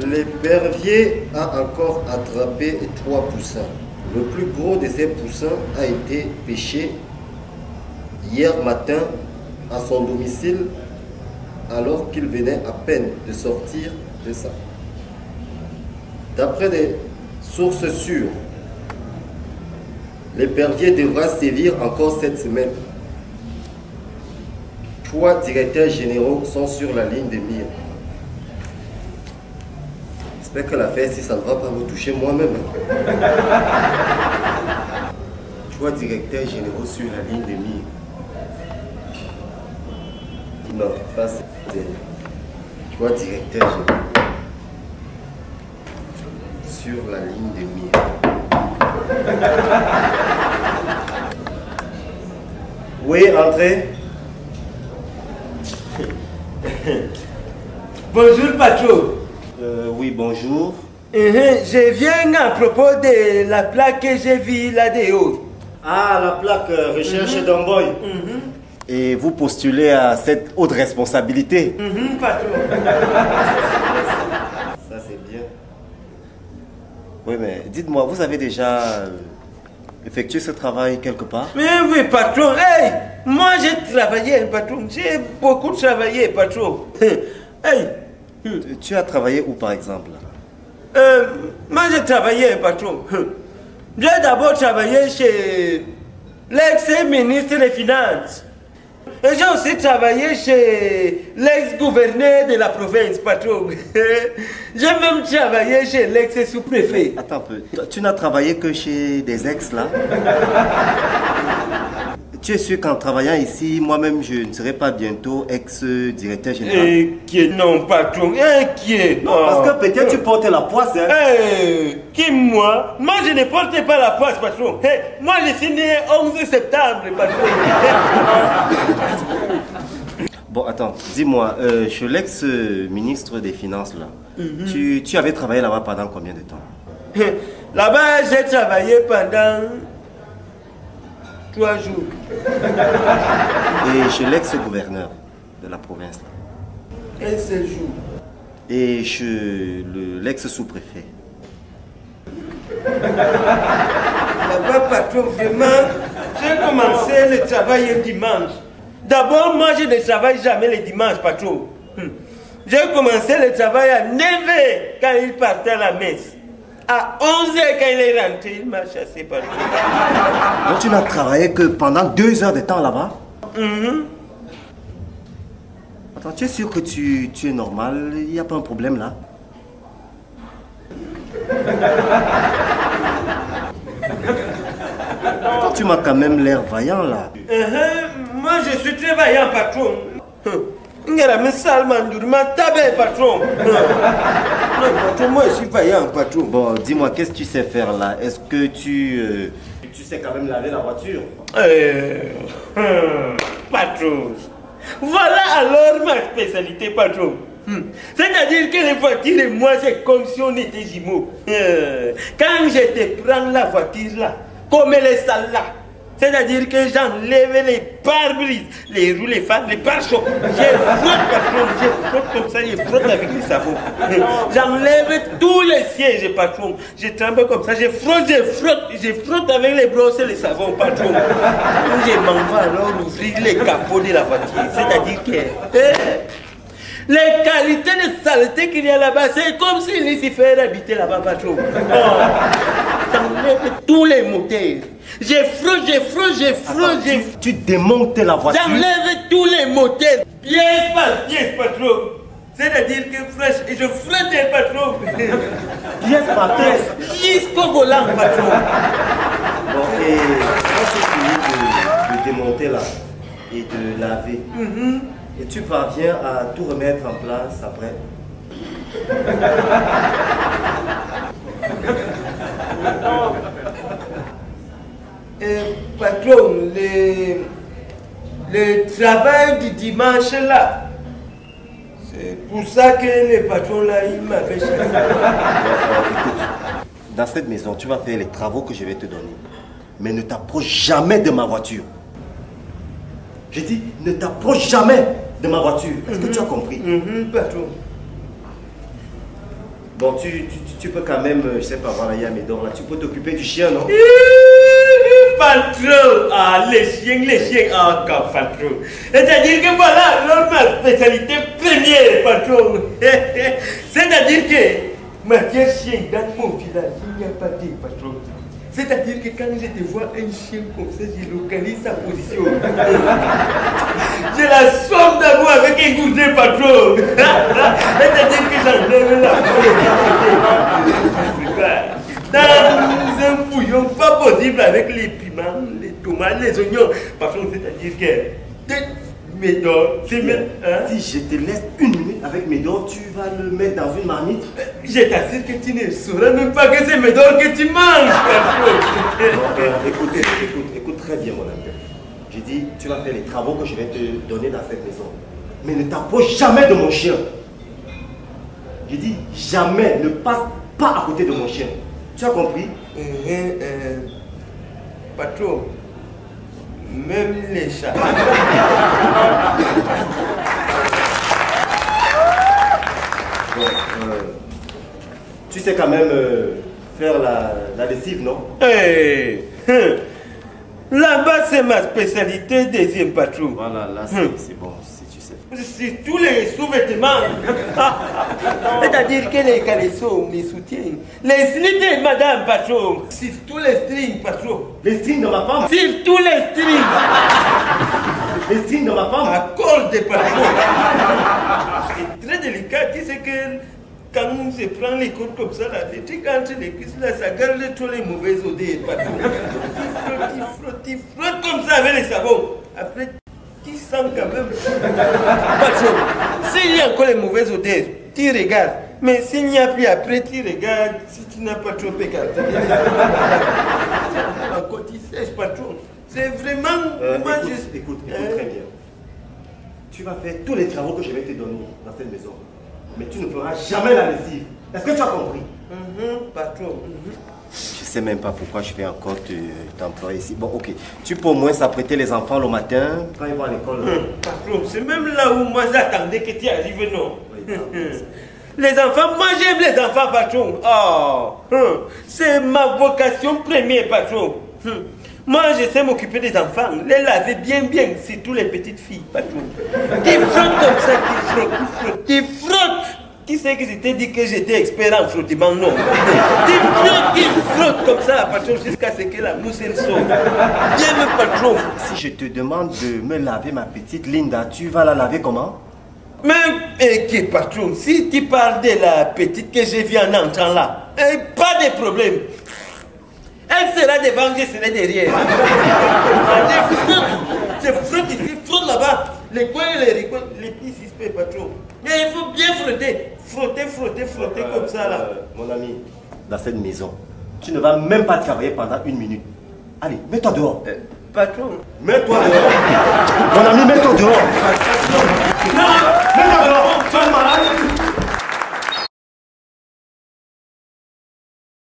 L'épervier a encore attrapé 3 poussins. Le plus gros de ces poussins a été pêché hier matin à son domicile alors qu'il venait à peine de sortir de ça. D'après des sources sûres, l'épervier devra sévir encore cette semaine. 3 directeurs généraux sont sur la ligne de mire. J'espère que l'affaire, si ça ne va pas me toucher moi-même. 3 directeurs généraux sur la ligne de mire. Non, ça c'est 3 directeurs généraux sur la ligne de mire. Oui, entrez. Bonjour, patron. Oui, bonjour. Je viens à propos de la plaque que j'ai vue là dehors. Ah, la plaque recherche d'Amboy. Et vous postulez à cette haute responsabilité. Patron. Ça, c'est bien. Oui, mais dites-moi, vous avez déjà effectué ce travail quelque part? Mais oui, patron. Hey, moi j'ai travaillé, patron. J'ai beaucoup travaillé, patron. Hey. Tu as travaillé où, par exemple? Moi j'ai travaillé, patron. J'ai d'abord travaillé chez l'ex-ministre des Finances. Et j'ai aussi travaillé chez l'ex-gouverneur de la province, patron. J'ai même travaillé chez l'ex-sous-préfet. Attends un peu. Tu n'as travaillé que chez des ex, là? Tu es sûr qu'en travaillant ici, moi-même, je ne serai pas bientôt ex-directeur général? Qui non, patron, qui est? Parce que peut-être tu portes la poisse, hein? Qui, moi? Moi, je ne porte pas la poisse, patron. Moi, je suis né 11 septembre, patron. Bon, attends, dis-moi, chez l'ex-ministre des Finances, là, tu avais travaillé là-bas pendant combien de temps? Là-bas, j'ai travaillé pendant 3 jours. Et chez l'ex-gouverneur de la province, là? Un seul jour. Et chez l'ex-sous-préfet? Là-bas, patron, vraiment, j'ai commencé le travail un dimanche. D'abord, moi, je ne travaille jamais le dimanche, patron. J'ai commencé le travail à 9h quand il partait à la messe. À 11h quand il est rentré, il m'a chassé, patron. Donc tu n'as travaillé que pendant 2 heures de temps là-bas? Attends, tu es sûr que tu es normal? Il n'y a pas un problème là? Attends, tu m'as quand même l'air vaillant là. Moi, je suis très vaillant, patron. Patron. Non, patron, moi je suis vaillant, patron. Bon, dis-moi, qu'est-ce que tu sais faire là? Est-ce que tu sais quand même laver la voiture? Patron. Voilà alors ma spécialité, patron. C'est-à-dire que les voitures et moi, c'est comme si on était jumeaux. Quand je te prends la voiture là, comme elle est sale là, c'est-à-dire que j'enlève les pare-brises, les roues, les phares, les pare-chocs. Je frotte, patron, je frotte comme ça, je frotte avec les savons. J'enlève tous les sièges, patron. Je tremble comme ça, je frotte avec les brosses et les savons, patron. Je m'en vais alors ouvrir les capots de la voiture. C'est-à-dire que les qualités de saleté qu'il y a là-bas, c'est comme si Lucifer habitait là-bas, patron. J'enlève tous les moteurs. Je frotte. Tu démontes la voiture? J'enlève tous les moteurs, pièce par pièce, patron. C'est-à-dire que je frotte le patron. Pièce par pièce? Jusqu'au volant, patron. Bon, et quand tu finis de démonter là et de laver, et tu parviens à tout remettre en place après? Patron, le travail du dimanche là, c'est pour ça que le patron là, il m'avait chassé. Écoute, dans cette maison, tu vas faire les travaux que je vais te donner. Mais ne t'approche jamais de ma voiture. J'ai dit, ne t'approche jamais de ma voiture. Est-ce que tu as compris? Patron. Bon, tu peux quand même, je sais pas, voilà, il y a Médor là, tu peux t'occuper du chien, non? Patron, ah, les chiens, ah, patron. C'est-à-dire que voilà, ma spécialité première, patron. C'est-à-dire que, matière chien, dans mon village, il n'y a pas de patron. C'est-à-dire que quand je te vois un chien comme ça, je localise sa position. J'ai la somme d'amour avec un goûter, patron. C'est-à-dire que j'enlève la dans un bouillon pas possible avec les piments, les tomates, les oignons. Patron, c'est-à-dire que Médor, c'est même. Si je te laisse une minute avec Médor, tu vas le mettre dans une marmite. Je t'assure que tu ne sauras même pas que c'est Médor que tu manges, patron. Écoute très bien, mon ami. J'ai dit, tu vas faire les travaux que je vais te donner dans cette maison. Mais ne t'approche jamais de mon chien. J'ai dit, jamais, ne passe pas à côté de mon chien. Tu as compris? Patron, même les chats. Tu sais quand même faire la lessive, non? Là-bas, c'est ma spécialité, deuxième patron. Voilà, là, c'est bon, si tu sais. C'est tous les sous-vêtements. C'est-à-dire que les caleçons, les soutiens, les slits, madame patron. Sur tous les strings, patron. Les strings de ma femme? Sur tous les strings. Les strings de ma femme? À col de patron. C'est très délicat, tu sais que quand je prends les côtes comme ça, là, les trucs entre les cuisses, là, ça garde tous les mauvaises odeurs, patron. Tu frottes comme ça avec les savons. Après, tu sens quand même. Patron, s'il y a encore les mauvaises odeurs, tu regardes. Mais s'il n'y a plus après, tu regardes si tu n'as pas trop écarté. Encore tu sèches, patron. C'est vraiment. Écoute très bien. Tu vas faire tous les travaux que je vais te donner dans cette maison. Mais tu ne feras jamais la lessive. Est-ce que tu as compris? Patron. Je ne sais même pas pourquoi je vais encore t'employer ici. Bon, ok. Tu peux au moins s'apprêter les enfants le matin quand ils vont à l'école. Patron, c'est même là où moi j'attendais que tu arrives, non? Les enfants, moi j'aime les enfants, patron. C'est ma vocation première, patron. Moi, je sais m'occuper des enfants, les laver bien, surtout les petites filles, patron. Tu frottes comme ça, tu frottes. Qui c'est que je t'ai dit que j'étais expert en frottement? Non. Tu frottes comme ça, patron, jusqu'à ce que la mousse elle sorte. Bien, patron. Si je te demande de me laver ma petite Linda, tu vas la laver comment? Mais, patron, si tu parles de la petite que j'ai vue en entrant là, pas de problème. Elle sera devant, je serai derrière. Je frotte ici, frotte là-bas. Les coins et les recoins, les petits suspects, patron. Mais il faut bien frotter. Frotter comme ça là. Mon ami, dans cette maison, tu ne vas même pas travailler pendant une minute. Allez, mets-toi dehors. Patron. Mets-toi dehors. Mon ami, mets-toi dehors. Non, mets-toi dehors. Tu es malade.